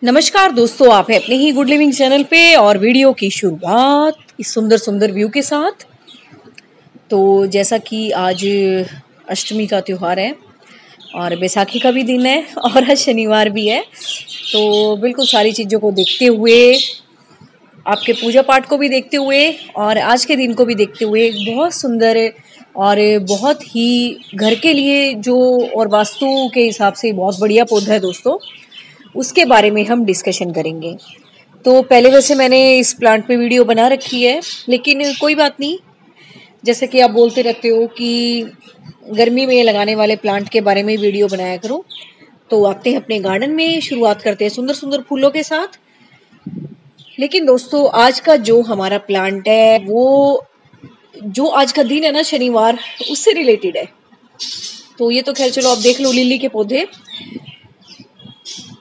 नमस्कार दोस्तों, आप हैं अपने ही गुड लिविंग चैनल पे और वीडियो की शुरुआत इस सुंदर सुंदर व्यू के साथ। तो जैसा कि आज अष्टमी का त्यौहार है और बैसाखी का भी दिन है और आज शनिवार भी है, तो बिल्कुल सारी चीज़ों को देखते हुए, आपके पूजा पाठ को भी देखते हुए और आज के दिन को भी देखते हुए एक बहुत सुंदर और बहुत ही घर के लिए जो और वास्तु के हिसाब से बहुत बढ़िया पौधा है दोस्तों, उसके बारे में हम डिस्कशन करेंगे। तो पहले वैसे मैंने इस प्लांट पे वीडियो बना रखी है, लेकिन कोई बात नहीं, जैसे कि आप बोलते रहते हो कि गर्मी में लगाने वाले प्लांट के बारे में वीडियो बनाया करो, तो आते हैं अपने गार्डन में, शुरुआत करते हैं सुंदर सुंदर फूलों के साथ। लेकिन दोस्तों, आज का जो हमारा प्लांट है वो जो आज का दिन है ना, शनिवार, उससे रिलेटेड है। तो ये तो खैर चलो आप देख लो, लिली के पौधे।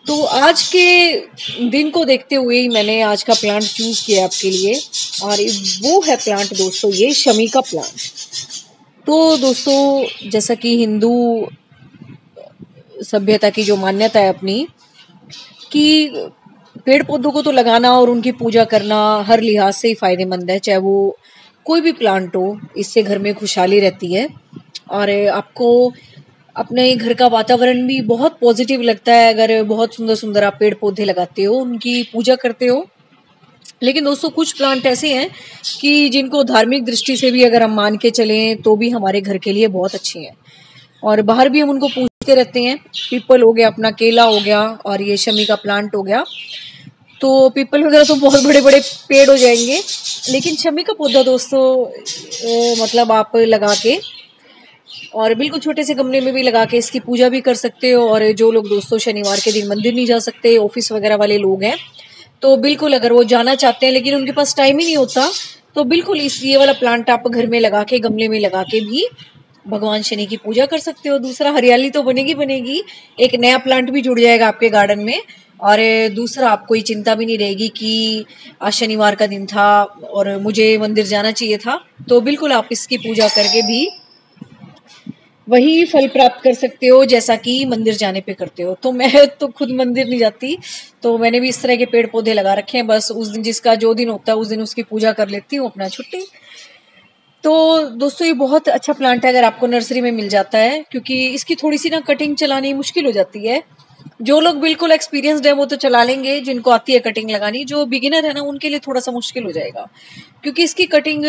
तो आज के दिन को देखते हुए ही मैंने आज का प्लांट चूज किया आपके लिए, और वो है प्लांट दोस्तों ये शमी का प्लांट। तो दोस्तों, जैसा कि हिंदू सभ्यता की जो मान्यता है अपनी, कि पेड़ पौधों को तो लगाना और उनकी पूजा करना हर लिहाज से ही फायदेमंद है, चाहे वो कोई भी प्लांट हो, इससे घर में खुशहाली रहती है और आपको अपने घर का वातावरण भी बहुत पॉजिटिव लगता है अगर बहुत सुंदर सुंदर आप पेड़ पौधे लगाते हो, उनकी पूजा करते हो। लेकिन दोस्तों, कुछ प्लांट ऐसे हैं कि जिनको धार्मिक दृष्टि से भी अगर हम मान के चलें तो भी हमारे घर के लिए बहुत अच्छे हैं और बाहर भी हम उनको पूजते रहते हैं। पीपल हो गया, अपना केला हो गया, और ये शमी का प्लांट हो गया। तो पीपल वगैरह तो बहुत बड़े बड़े पेड़ हो जाएंगे, लेकिन शमी का पौधा दोस्तों मतलब आप लगा के और बिल्कुल छोटे से गमले में भी लगा के इसकी पूजा भी कर सकते हो। और जो लोग दोस्तों शनिवार के दिन मंदिर नहीं जा सकते, ऑफिस वगैरह वाले लोग हैं, तो बिल्कुल अगर वो जाना चाहते हैं लेकिन उनके पास टाइम ही नहीं होता, तो बिल्कुल इस ये वाला प्लांट आप घर में लगा के, गमले में लगा के भी भगवान शनि की पूजा कर सकते हो। दूसरा, हरियाली तो बनेगी बनेगी, एक नया प्लांट भी जुड़ जाएगा आपके गार्डन में, और दूसरा आपको ये चिंता भी नहीं रहेगी कि आज शनिवार का दिन था और मुझे मंदिर जाना चाहिए था। तो बिल्कुल आप इसकी पूजा करके भी वही फल प्राप्त कर सकते हो जैसा कि मंदिर जाने पे करते हो। तो मैं तो खुद मंदिर नहीं जाती, तो मैंने भी इस तरह के पेड़ पौधे लगा रखे हैं। बस उस दिन जिसका जो दिन होता है उस दिन उसकी पूजा कर लेती हूँ, अपना छुट्टी। तो दोस्तों, ये बहुत अच्छा प्लांट है अगर आपको नर्सरी में मिल जाता है, क्योंकि इसकी थोड़ी सी ना कटिंग चलानी मुश्किल हो जाती है। जो लोग बिल्कुल एक्सपीरियंसड है वो तो चला लेंगे, जिनको आती है कटिंग लगानी। जो बिगिनर है ना, उनके लिए थोड़ा सा मुश्किल हो जाएगा, क्योंकि इसकी कटिंग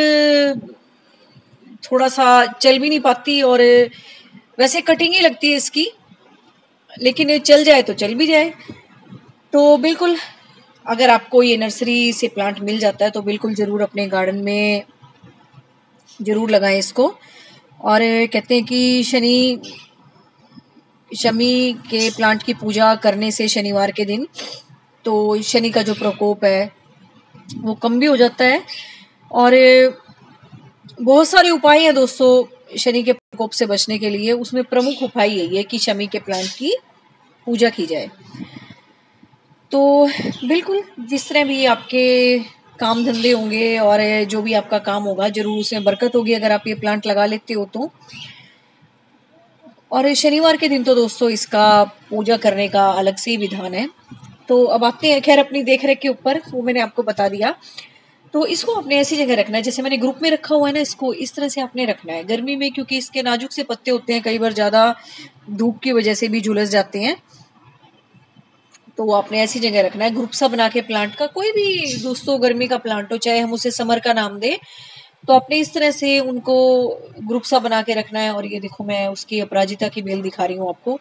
थोड़ा सा चल भी नहीं पाती, और वैसे कटिंग ही लगती है इसकी, लेकिन ये चल जाए तो चल भी जाए। तो बिल्कुल अगर आपको ये नर्सरी से प्लांट मिल जाता है तो बिल्कुल जरूर अपने गार्डन में जरूर लगाएं इसको। और कहते हैं कि शमी के प्लांट की पूजा करने से शनिवार के दिन तो शनि का जो प्रकोप है वो कम भी हो जाता है। और बहुत सारे उपाय हैं दोस्तों शनि के प्रकोप से बचने के लिए, उसमें प्रमुख उपाय यही है कि शमी के प्लांट की पूजा की जाए। तो बिल्कुल जिस तरह भी आपके काम धंधे होंगे और जो भी आपका काम होगा, जरूर उसमें बरकत होगी अगर आप ये प्लांट लगा लेते हो तो। और शनिवार के दिन तो दोस्तों इसका पूजा करने का अलग से ही विधान है। तो अब आते हैं खैर अपनी देख रेख के ऊपर, वो मैंने आपको बता दिया। तो इसको आपने ऐसी जगह रखना है, जैसे मैंने ग्रुप में रखा हुआ है ना, इसको इस तरह से आपने रखना है। गर्मी में क्योंकि इसके नाजुक से पत्ते होते हैं, कई बार ज्यादा धूप की वजह से भी झुलस जाते हैं, तो वो आपने ऐसी जगह रखना है। ग्रुप सा बना के प्लांट का, कोई भी दोस्तों गर्मी का प्लांट हो, चाहे हम उसे समर का नाम दें, तो आपने इस तरह से उनको ग्रुप सा बना के रखना है। और ये देखो, मैं उसकी अपराजिता की बेल दिखा रही हूँ आपको।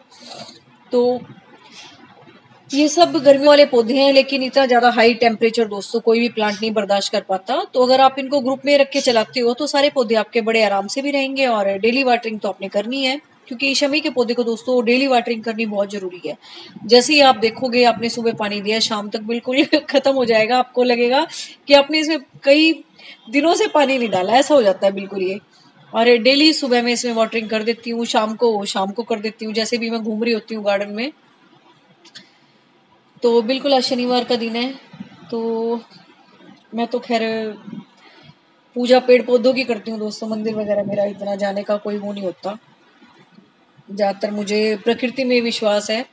तो ये सब गर्मी वाले पौधे हैं, लेकिन इतना ज्यादा हाई टेम्परेचर दोस्तों कोई भी प्लांट नहीं बर्दाश्त कर पाता। तो अगर आप इनको ग्रुप में रख के चलाते हो तो सारे पौधे आपके बड़े आराम से भी रहेंगे। और डेली वाटरिंग तो आपने करनी है, क्योंकि शमी के पौधे को दोस्तों डेली वाटरिंग करनी बहुत जरूरी है। जैसे ही आप देखोगे आपने सुबह पानी दिया, शाम तक बिल्कुल खत्म हो जाएगा, आपको लगेगा कि आपने इसमें कई दिनों से पानी नहीं डाला, ऐसा हो जाता है बिल्कुल ये। और डेली सुबह में इसमें वाटरिंग कर देती हूँ, शाम को कर देती हूँ, जैसे भी मैं घूम रही होती हूँ गार्डन में। तो बिल्कुल आज शनिवार का दिन है, तो मैं तो खैर पूजा पेड़ पौधों की करती हूँ दोस्तों। मंदिर वगैरह मेरा इतना जाने का कोई वो नहीं होता, ज्यादातर मुझे प्रकृति में विश्वास है।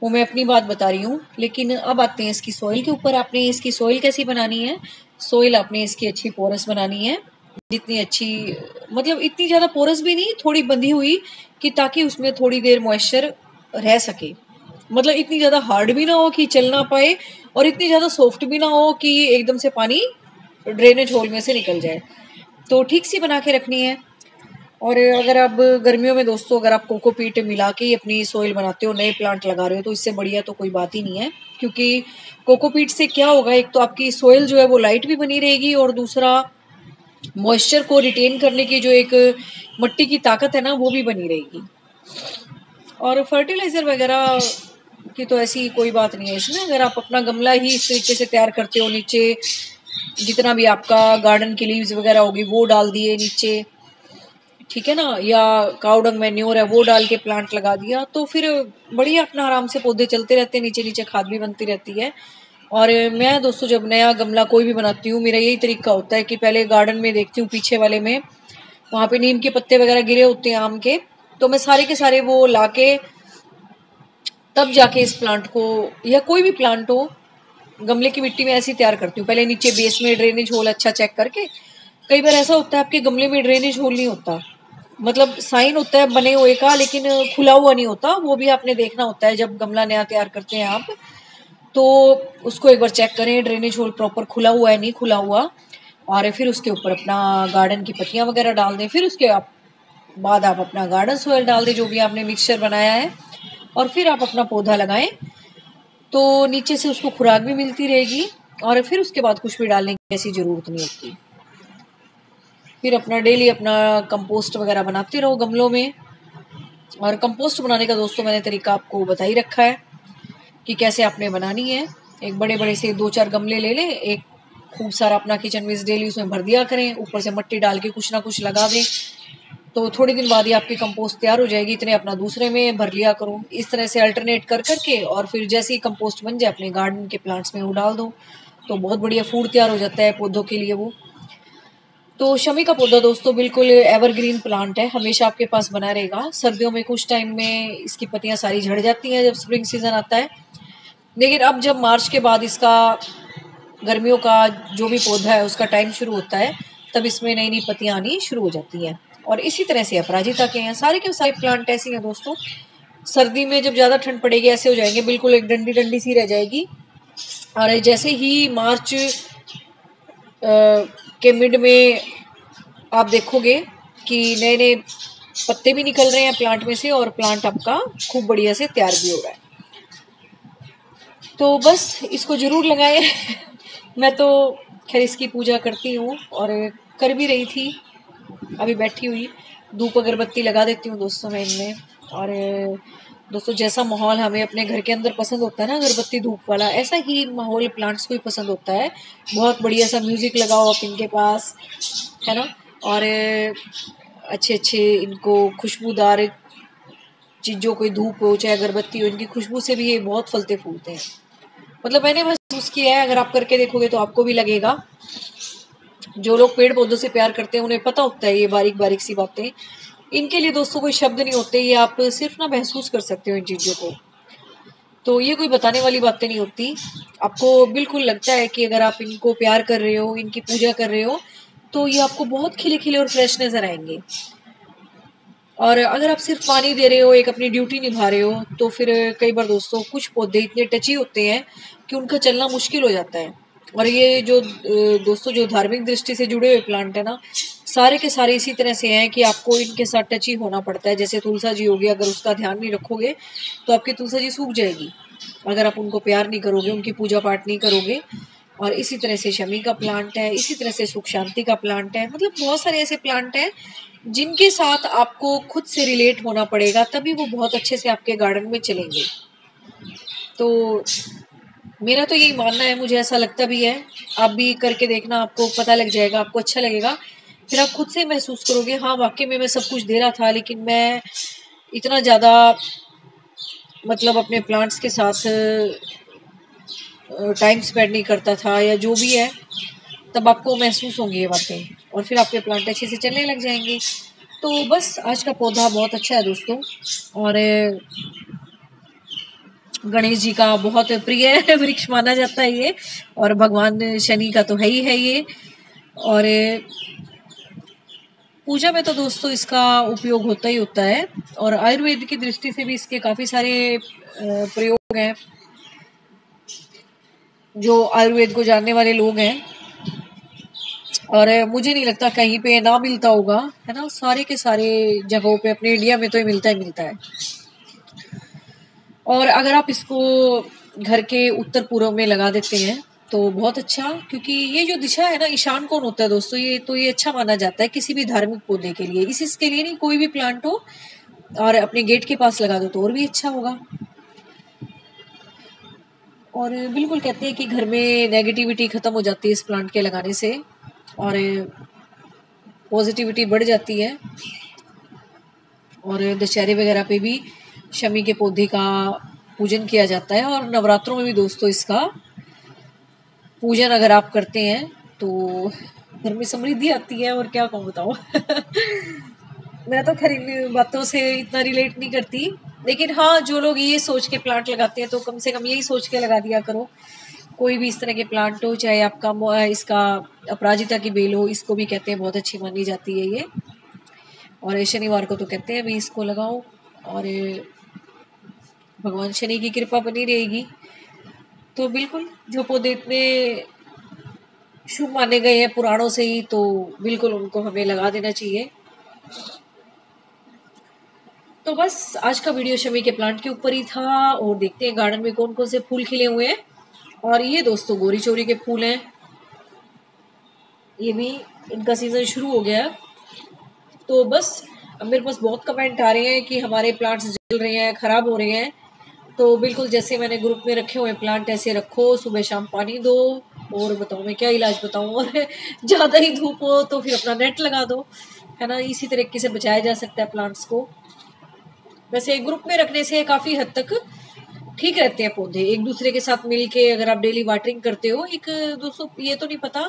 वो मैं अपनी बात बता रही हूँ। लेकिन अब आते हैं इसकी सॉइल के ऊपर। आपने इसकी सॉइल कैसी बनानी है? सॉइल आपने इसकी अच्छी पोरस बनानी है, जितनी अच्छी, मतलब इतनी ज़्यादा पोरस भी नहीं, थोड़ी बंधी हुई, कि ताकि उसमें थोड़ी देर मॉइस्चर रह सके। मतलब इतनी ज़्यादा हार्ड भी ना हो कि चल ना पाए, और इतनी ज़्यादा सॉफ्ट भी ना हो कि एकदम से पानी ड्रेनेज होल में से निकल जाए। तो ठीक सी बना के रखनी है। और अगर आप गर्मियों में दोस्तों, अगर आप कोकोपीट मिला के अपनी सॉइल बनाते हो, नए प्लांट लगा रहे हो, तो इससे बढ़िया तो कोई बात ही नहीं है। क्योंकि कोकोपीट से क्या होगा, एक तो आपकी सॉइल जो है वो लाइट भी बनी रहेगी, और दूसरा मॉइस्चर को रिटेन करने की जो एक मिट्टी की ताकत है ना, वो भी बनी रहेगी। और फर्टिलाइजर वगैरह की तो ऐसी कोई बात नहीं है इसमें। अगर आप अपना गमला ही इस तरीके से तैयार करते हो, नीचे जितना भी आपका गार्डन की लीव्स वगैरह होगी वो डाल दिए नीचे, ठीक है ना, या काउडंग मैन्योर है वो डाल के प्लांट लगा दिया, तो फिर बढ़िया अपना आराम से पौधे चलते रहते हैं, नीचे नीचे खाद भी बनती रहती है। और मैं दोस्तों जब नया गमला कोई भी बनाती हूँ, मेरा यही तरीका होता है कि पहले गार्डन में देखती हूँ, पीछे वाले में वहाँ पे नीम के पत्ते वगैरह गिरे होते हैं आम के, तो मैं सारे के सारे वो लाके तब जाके इस प्लांट को, या कोई भी प्लांट हो, गमले की मिट्टी में ऐसी तैयार करती हूँ। पहले नीचे बेस में ड्रेनेज होल अच्छा चेक करके, कई बार ऐसा होता है आपके गमले में ड्रेनेज होल नहीं होता, मतलब साइन होता है बने हुए का, लेकिन खुला हुआ नहीं होता। वो भी आपने देखना होता है जब गमला नया तैयार करते हैं आप, तो उसको एक बार चेक करें ड्रेनेज होल प्रॉपर खुला हुआ है नहीं खुला हुआ, और फिर उसके ऊपर अपना गार्डन की पत्तियां वगैरह डाल दें। फिर उसके बाद आप अपना गार्डन सोयल डाल दें, जो भी आपने मिक्सचर बनाया है, और फिर आप अपना पौधा लगाएं, तो नीचे से उसको खुराक भी मिलती रहेगी, और फिर उसके बाद कुछ भी डालने की ऐसी ज़रूरत नहीं होती। फिर अपना डेली अपना कंपोस्ट वगैरह बनाते रहो गमलों में। और कंपोस्ट बनाने का दोस्तों मैंने तरीका आपको बता ही रखा है कि कैसे आपने बनानी है। एक बड़े बड़े से 2-4 गमले ले लें, एक खूब सारा अपना किचन वेस्ट डेली उसमें भर दिया करें, ऊपर से मिट्टी डाल के कुछ ना कुछ लगा दें, तो थोड़ी दिन बाद ही आपकी कंपोस्ट तैयार हो जाएगी। इतने अपना दूसरे में भर लिया करो, इस तरह से अल्टरनेट कर करके, और फिर जैसे ही कंपोस्ट बन जाए अपने गार्डन के प्लांट्स में वो डाल दो, तो बहुत बढ़िया फूड तैयार हो जाता है पौधों के लिए वो। तो शमी का पौधा दोस्तों बिल्कुल एवरग्रीन प्लांट है, हमेशा आपके पास बना रहेगा। सर्दियों में कुछ टाइम में इसकी पत्तियां सारी झड़ जाती हैं जब स्प्रिंग सीजन आता है, लेकिन अब जब मार्च के बाद इसका, गर्मियों का जो भी पौधा है उसका टाइम शुरू होता है, तब इसमें नई नई पत्तियां आनी शुरू हो जाती हैं। और इसी तरह से अपराजिता के हैं, सारे के सारे प्लांट ऐसे हैं दोस्तों। सर्दी में जब ज़्यादा ठंड पड़ेगी ऐसे हो जाएंगे, बिल्कुल एक डंडी डंडी सी रह जाएगी। और जैसे ही मार्च के मिड में आप देखोगे कि नए नए पत्ते भी निकल रहे हैं प्लांट में से, और प्लांट आपका खूब बढ़िया से तैयार भी हो रहा है। तो बस इसको जरूर लगाएं। मैं तो खैर इसकी पूजा करती हूँ, और कर भी रही थी, अभी बैठी हुई धूप अगरबत्ती लगा देती हूँ दोस्तों मैं इनमें। और दोस्तों जैसा माहौल हमें अपने घर के अंदर पसंद होता है ना अगरबत्ती धूप वाला, ऐसा ही माहौल प्लांट्स को ही पसंद होता है। बहुत बढ़िया सा म्यूजिक लगाओ आप इनके पास, है ना, और अच्छे अच्छे इनको खुशबूदार चीज़ों, कोई धूप हो चाहे अगरबत्ती हो, इनकी खुशबू से भी ये बहुत फलते फूलते हैं। मतलब मैंने महसूस किया है, अगर आप करके देखोगे तो आपको भी लगेगा। जो लोग पेड़ पौधों से प्यार करते हैं उन्हें पता होता है ये बारीक बारीक सी बातें, इनके लिए दोस्तों कोई शब्द नहीं होते, ये आप सिर्फ ना महसूस कर सकते हो इन चीज़ों को। तो ये कोई बताने वाली बातें नहीं होती, आपको बिल्कुल लगता है कि अगर आप इनको प्यार कर रहे हो, इनकी पूजा कर रहे हो, तो ये आपको बहुत खिले खिले और फ्रेश नजर आएंगे। और अगर आप सिर्फ पानी दे रहे हो, एक अपनी ड्यूटी निभा रहे हो, तो फिर कई बार दोस्तों कुछ पौधे इतने टची होते हैं कि उनका चलना मुश्किल हो जाता है। और ये जो दोस्तों जो धार्मिक दृष्टि से जुड़े हुए प्लांट है ना, सारे के सारे इसी तरह से हैं कि आपको इनके साथ टची होना पड़ता है। जैसे तुलसा जी होगी, अगर उसका ध्यान नहीं रखोगे तो आपकी तुलसा जी सूख जाएगी, अगर आप उनको प्यार नहीं करोगे, उनकी पूजा पाठ नहीं करोगे। और इसी तरह से शमी का प्लांट है, इसी तरह से सुख शांति का प्लांट है, मतलब बहुत सारे ऐसे प्लांट हैं जिनके साथ आपको खुद से रिलेट होना पड़ेगा, तभी वो बहुत अच्छे से आपके गार्डन में चलेंगे। तो मेरा तो यही मानना है, मुझे ऐसा लगता भी है। आप भी करके देखना, आपको पता लग जाएगा, आपको अच्छा लगेगा, फिर आप खुद से महसूस करोगे हाँ वाकई में मैं सब कुछ दे रहा था, लेकिन मैं इतना ज़्यादा मतलब अपने प्लांट्स के साथ टाइम स्पेंड नहीं करता था, या जो भी है, तब आपको महसूस होंगी ये बातें, और फिर आपके प्लांट अच्छे से चलने लग जाएंगे। तो बस आज का पौधा बहुत अच्छा है दोस्तों, और गणेश जी का बहुत प्रिय वृक्ष माना जाता है ये, और भगवान शनि का तो है ये। और पूजा में तो दोस्तों इसका उपयोग होता ही होता है, और आयुर्वेद की दृष्टि से भी इसके काफी सारे प्रयोग हैं। जो आयुर्वेद को जानने वाले लोग हैं, और मुझे नहीं लगता कहीं पे ना मिलता होगा, है ना, सारे के सारे जगहों पे अपने इंडिया में तो ये मिलता ही मिलता है। और अगर आप इसको घर के उत्तर पूर्व में लगा देते हैं तो बहुत अच्छा, क्योंकि ये जो दिशा है ना, ईशान कोण होता है दोस्तों, ये अच्छा माना जाता है किसी भी धार्मिक पौधे के लिए। इसके लिए नहीं, कोई भी प्लांट हो, और अपने गेट के पास लगा दो तो और भी अच्छा होगा। और बिल्कुल कहते हैं कि घर में नेगेटिविटी खत्म हो जाती है इस प्लांट के लगाने से, और पॉजिटिविटी बढ़ जाती है। और दशहरे वगैरह पे भी शमी के पौधे का पूजन किया जाता है, और नवरात्रों में भी दोस्तों इसका पूजन अगर आप करते हैं तो घर में समृद्धि आती है। और क्या कहूँ बताऊँ मैं तो खैर इन बातों से इतना रिलेट नहीं करती, लेकिन हाँ, जो लोग ये सोच के प्लांट लगाते हैं तो कम से कम यही सोच के लगा दिया करो। कोई भी इस तरह के प्लांट हो, चाहे आपका इसका अपराजिता की बेल हो, इसको भी कहते हैं बहुत अच्छी मानी जाती है ये। और शनिवार को तो कहते हैं भी इसको लगाओ, और भगवान शनि की कृपा बनी रहेगी। तो बिल्कुल जो पौधे इतने शुभ माने गए हैं पुराणों से ही, तो बिल्कुल उनको हमें लगा देना चाहिए। तो बस आज का वीडियो शमी के प्लांट के ऊपर ही था, और देखते हैं गार्डन में कौन कौन से फूल खिले हुए हैं। और ये दोस्तों गोरी चोरी के फूल हैं, ये भी इनका सीजन शुरू हो गया है। तो बस अब मेरे पास बहुत कमेंट आ रहे हैं कि हमारे प्लांट्स जल रहे हैं, खराब हो रहे हैं। तो बिल्कुल जैसे मैंने ग्रुप में रखे हुए प्लांट ऐसे रखो, सुबह शाम पानी दो, और बताओ मैं क्या इलाज बताऊं। और ज़्यादा ही धूप हो तो फिर अपना नेट लगा दो, है ना, इसी तरीके से बचाया जा सकता है प्लांट्स को। वैसे ग्रुप में रखने से काफ़ी हद तक ठीक रहते हैं पौधे, एक दूसरे के साथ मिल के अगर आप डेली वाटरिंग करते हो। एक दोस्तों ये तो नहीं पता,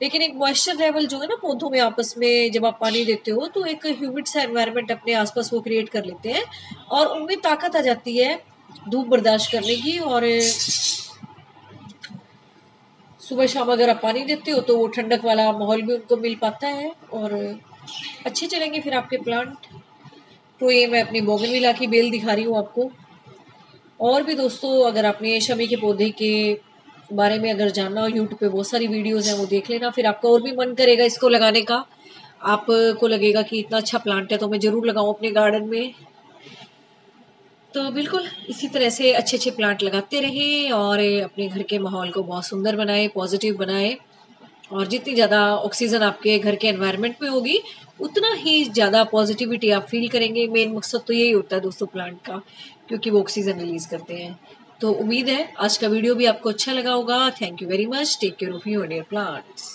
लेकिन एक मॉइस्चर लेवल जो है ना पौधों में आपस में जब आप पानी देते हो, तो एक ह्यूमिड सा एनवायरनमेंट अपने आसपास वो क्रिएट कर लेते हैं, और उनमें ताकत आ जाती है धूप बर्दाश्त करने की। और सुबह शाम अगर आप पानी देते हो तो वो ठंडक वाला माहौल भी उनको मिल पाता है, और अच्छे चलेंगे फिर आपके प्लांट। तो ये मैं अपनी बोगनविला की बेल दिखा रही हूँ आपको। और भी दोस्तों अगर आपने शमी के पौधे के बारे में अगर जानना हो, यूट्यूब पे बहुत सारी वीडियोस हैं, वो देख लेना, फिर आपका और भी मन करेगा इसको लगाने का। आपको लगेगा कि इतना अच्छा प्लांट है तो मैं ज़रूर लगाऊं अपने गार्डन में। तो बिल्कुल इसी तरह से अच्छे अच्छे प्लांट लगाते रहें, और अपने घर के माहौल को बहुत सुंदर बनाएं, पॉजिटिव बनाएं। और जितनी ज़्यादा ऑक्सीजन आपके घर के एनवायरनमेंट में होगी, उतना ही ज़्यादा पॉजिटिविटी आप फील करेंगे। मेन मकसद तो यही होता है दोस्तों प्लांट का, क्योंकि वो ऑक्सीजन रिलीज करते हैं। तो उम्मीद है आज का वीडियो भी आपको अच्छा लगा होगा। Thank you very much. Take care of your dear plants.